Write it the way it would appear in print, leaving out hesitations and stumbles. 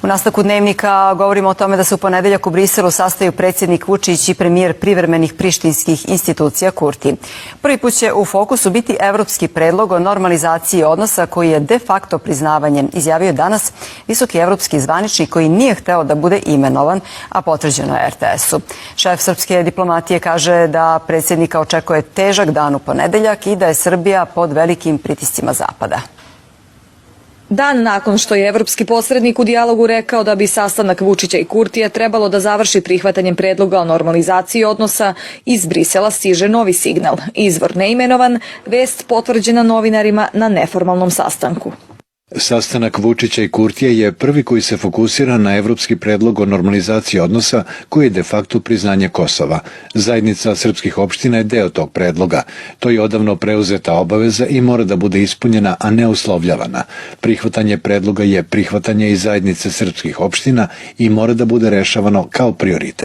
U nastavku dnevnika govorimo o tome da se u ponedeljak u Briselu sastaju predsjednik Vučić i premijer privremenih prištinskih institucija Kurti. Prvi put će u fokusu biti evropski predlog o normalizaciji odnosa koji je de facto priznavanje, izjavio danas visoki evropski zvaničnik koji nije hteo da bude imenovan, a potvrđeno je RTS-u. Šef srpske diplomatije kaže da predsjednika očekuje težak dan u ponedeljak i da je Srbija pod velikim pritiscima Zapada. Dan nakon što je evropski posrednik u dijalogu rekao da bi sastanak Vučića i Kurtija trebalo da završi prihvatanjem predloga o normalizaciji odnosa, iz Brisela stiže novi signal. Izvor neimenovan, vest potvrđena novinarima na neformalnom sastanku. Sastanak Vučića i Kurtija je prvi koji se fokusira na evropski predlog o normalizaciji odnosa koji je de facto priznanje Kosova. Zajednica srpskih opština je deo tog predloga. To je odavno preuzeta obaveza i mora da bude ispunjena, a ne uslovljavana. Prihvatanje predloga je prihvatanje i zajednice srpskih opština i mora da bude rešavano kao prioritet.